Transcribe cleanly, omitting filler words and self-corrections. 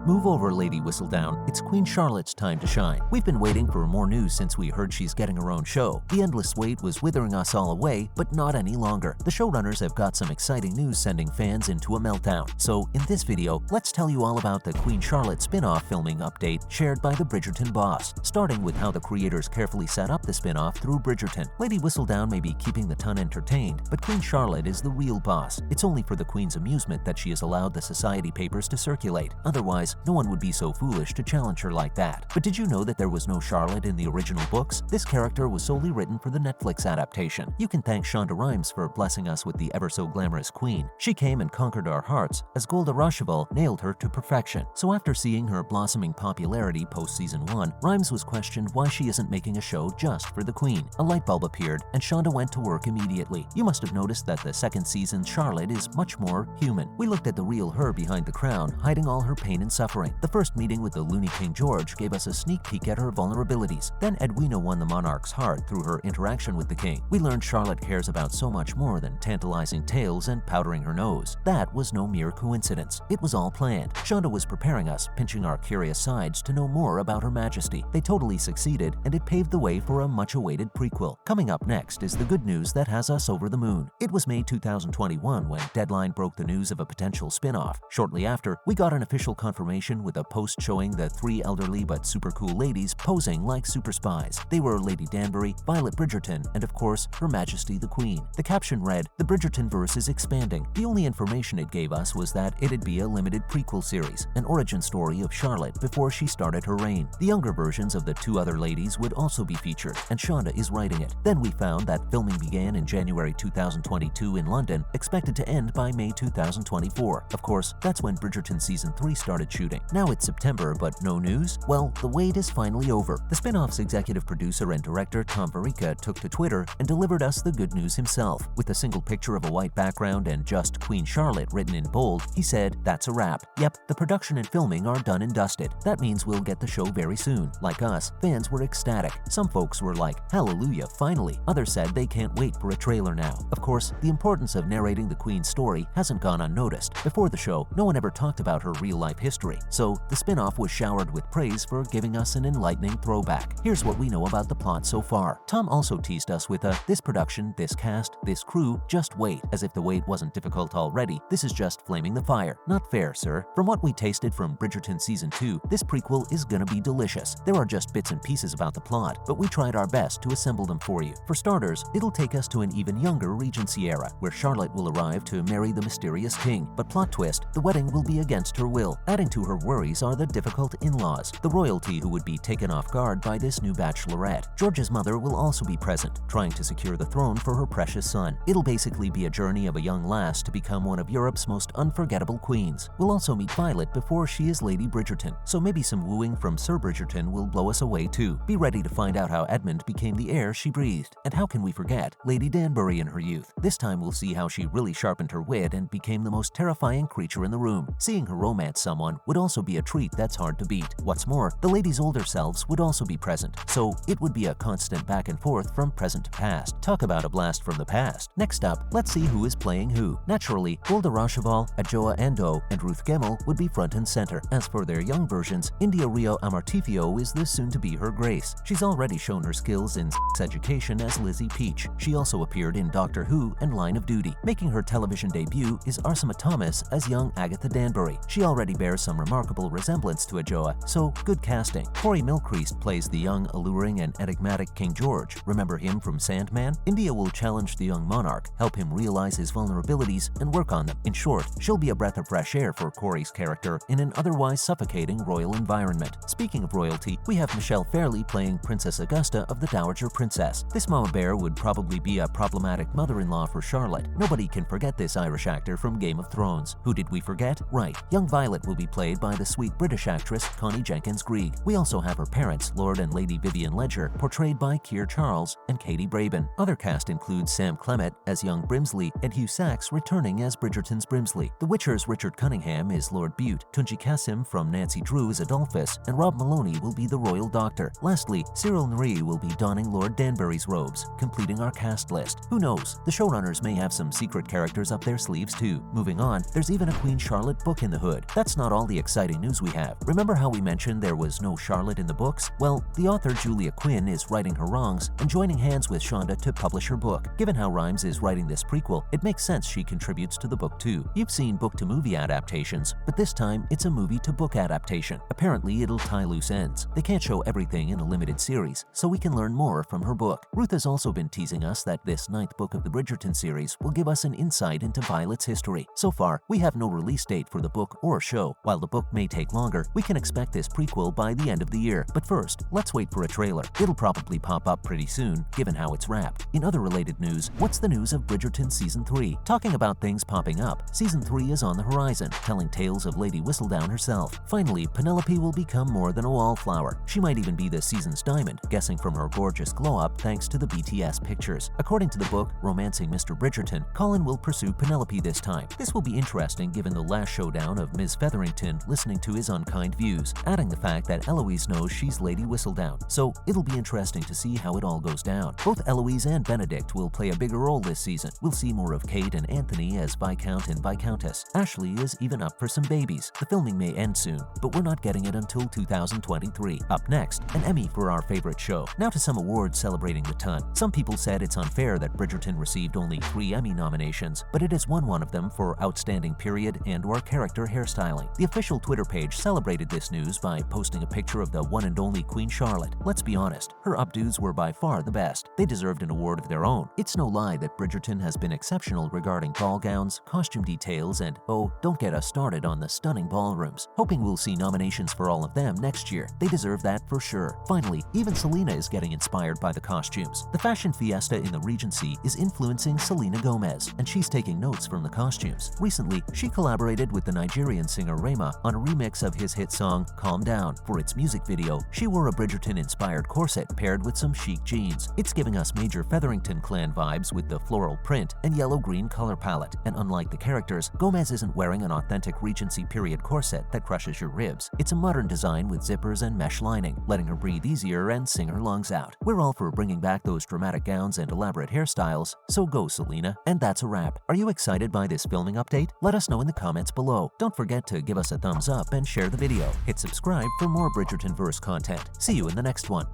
Move over, Lady Whistledown. It's Queen Charlotte's time to shine. We've been waiting for more news since we heard she's getting her own show. The endless wait was withering us all away, but not any longer. The showrunners have got some exciting news sending fans into a meltdown. So in this video, let's tell you all about the Queen Charlotte spin-off filming update shared by the Bridgerton boss, starting with how the creators carefully set up the spin-off through Bridgerton. Lady Whistledown may be keeping the ton entertained, but Queen Charlotte is the real boss. It's only for the Queen's amusement that she has allowed the society papers to circulate. Otherwise, no one would be so foolish to challenge her like that. But did you know that there was no Charlotte in the original books? This character was solely written for the Netflix adaptation. You can thank Shonda Rhimes for blessing us with the ever-so-glamorous Queen. She came and conquered our hearts, as Golda Roshuevel nailed her to perfection. So after seeing her blossoming popularity post-season 1, Rhimes was questioned why she isn't making a show just for the Queen. A light bulb appeared, and Shonda went to work immediately. You must have noticed that the second season's Charlotte is much more human. We looked at the real her behind the crown, hiding all her pain and suffering. The first meeting with the loony King George gave us a sneak peek at her vulnerabilities. Then Edwina won the monarch's heart through her interaction with the king. We learned Charlotte cares about so much more than tantalizing tales and powdering her nose. That was no mere coincidence. It was all planned. Shonda was preparing us, pinching our curious sides to know more about Her Majesty. They totally succeeded, and it paved the way for a much-awaited prequel. Coming up next is the good news that has us over the moon. It was May 2021 when Deadline broke the news of a potential spin-off. Shortly after, we got an official confirmation with a post showing the three elderly but super cool ladies posing like super spies. They were Lady Danbury, Violet Bridgerton, and of course, Her Majesty the Queen. The caption read, "The Bridgerton-verse is expanding." The only information it gave us was that it'd be a limited prequel series, an origin story of Charlotte before she started her reign. The younger versions of the two other ladies would also be featured, and Shonda is writing it. Then we found that filming began in January 2022 in London, expected to end by May 2024. Of course, that's when Bridgerton Season 3 started shooting. Now it's September, but no news? Well, the wait is finally over. The spin-off's executive producer and director Tom Verica took to Twitter and delivered us the good news himself. With a single picture of a white background and just Queen Charlotte written in bold, he said, "That's a wrap. Yep, the production and filming are done and dusted. That means we'll get the show very soon." Like us, fans were ecstatic. Some folks were like, "Hallelujah, finally." Others said they can't wait for a trailer now. Of course, the importance of narrating the Queen's story hasn't gone unnoticed. Before the show, no one ever talked about her real-life history, so the spin-off was showered with praise for giving us an enlightening throwback. Here's what we know about the plot so far. Tom also teased us with this production, this cast, this crew, just wait, as if the wait wasn't difficult already. This is just flaming the fire. Not fair, sir. From what we tasted from Bridgerton Season 2, this prequel is gonna be delicious. There are just bits and pieces about the plot, but we tried our best to assemble them for you. For starters, it'll take us to an even younger Regency era, where Charlotte will arrive to marry the mysterious king. But plot twist, the wedding will be against her will. Adding to her worries are the difficult in-laws, the royalty who would be taken off guard by this new bachelorette. George's mother will also be present, trying to secure the throne for her precious son. It'll basically be a journey of a young lass to become one of Europe's most unforgettable queens. We'll also meet Violet before she is Lady Bridgerton, so maybe some wooing from Sir Bridgerton will blow us away too. Be ready to find out how Edmund became the air she breathed. And how can we forget Lady Danbury in her youth? This time we'll see how she really sharpened her wit and became the most terrifying creature in the room. Seeing her romance someone would also be a treat that's hard to beat. What's more, the ladies' older selves would also be present, so it would be a constant back and forth from present to past. Talk about a blast from the past. Next up, let's see who is playing who. Naturally, Golda Roshuevel, Adjoa Andoh, and Ruth Gemmell would be front and center. As for their young versions, India Ria Amarteifio is the soon-to-be her Grace. She's already shown her skills in sex education as Lizzie Peach. She also appeared in Doctor Who and Line of Duty. Making her television debut is Arsema Thomas as young Agatha Danbury. She already bears some remarkable resemblance to Adjoa, so good casting. Corey Milcreast plays the young, alluring, and enigmatic King George. Remember him from Sandman? India will challenge the young monarch, help him realize his vulnerabilities, and work on them. In short, she'll be a breath of fresh air for Corey's character in an otherwise suffocating royal environment. Speaking of royalty, we have Michelle Fairley playing Princess Augusta of the Dowager Princess. This mama bear would probably be a problematic mother-in-law for Charlotte. Nobody can forget this Irish actor from Game of Thrones. Who did we forget? Right, young Violet will be played by the sweet British actress Connie Jenkins-Greig. We also have her parents, Lord and Lady Vivian Ledger, portrayed by Keir Charles and Katie Braben. Other cast includes Sam Clement as young Brimsley and Hugh Sachs returning as Bridgerton's Brimsley. The Witcher's Richard Cunningham is Lord Bute, Tunji Kasim from Nancy Drew is Adolphus, and Rob Maloney will be the Royal Doctor. Lastly, Cyril Nri will be donning Lord Danbury's robes, completing our cast list. Who knows? The showrunners may have some secret characters up their sleeves too. Moving on, there's even a Queen Charlotte book in the hood. That's not all the the exciting news we have. Remember how we mentioned there was no Charlotte in the books? Well, the author Julia Quinn is righting her wrongs and joining hands with Shonda to publish her book. Given how Rhimes is writing this prequel, it makes sense she contributes to the book too. You've seen book-to-movie adaptations, but this time it's a movie-to-book adaptation. Apparently, it'll tie loose ends. They can't show everything in a limited series, so we can learn more from her book. Ruth has also been teasing us that this 9th book of the Bridgerton series will give us an insight into Violet's history. So far, we have no release date for the book or show. While the book may take longer, we can expect this prequel by the end of the year. But first, let's wait for a trailer. It'll probably pop up pretty soon, given how it's wrapped. In other related news, what's the news of Bridgerton Season 3? Talking about things popping up, Season 3 is on the horizon, telling tales of Lady Whistledown herself. Finally, Penelope will become more than a wallflower. She might even be the season's diamond, guessing from her gorgeous glow-up thanks to the BTS pictures. According to the book, Romancing Mr. Bridgerton, Colin will pursue Penelope this time. This will be interesting given the last showdown of Ms. Featherington listening to his unkind views, adding the fact that Eloise knows she's Lady Whistledown. So it'll be interesting to see how it all goes down. Both Eloise and Benedict will play a bigger role this season. We'll see more of Kate and Anthony as Viscount and Viscountess. Ashley is even up for some babies. The filming may end soon, but we're not getting it until 2023. Up next, an Emmy for our favorite show. Now to some awards celebrating the ton. Some people said it's unfair that Bridgerton received only 3 Emmy nominations, but it has won one of them for Outstanding Period and/or Character Hairstyling. The official Twitter page celebrated this news by posting a picture of the one and only Queen Charlotte. Let's be honest, her updos were by far the best. They deserved an award of their own. It's no lie that Bridgerton has been exceptional regarding ball gowns, costume details, and oh, don't get us started on the stunning ballrooms. Hoping we'll see nominations for all of them next year. They deserve that for sure. Finally, even Selena is getting inspired by the costumes. The fashion fiesta in the Regency is influencing Selena Gomez, and she's taking notes from the costumes. Recently, she collaborated with the Nigerian singer Rema on a remix of his hit song Calm Down. For its music video, she wore a Bridgerton-inspired corset paired with some chic jeans. It's giving us major Featherington clan vibes with the floral print and yellow-green color palette. And unlike the characters, Gomez isn't wearing an authentic Regency period corset that crushes your ribs. It's a modern design with zippers and mesh lining, letting her breathe easier and sing her lungs out. We're all for bringing back those dramatic gowns and elaborate hairstyles, so go Selena. And that's a wrap. Are you excited by this filming update? Let us know in the comments below. Don't forget to give us a thumbs up and share the video. Hit subscribe for more Bridgerton-verse content. See you in the next one.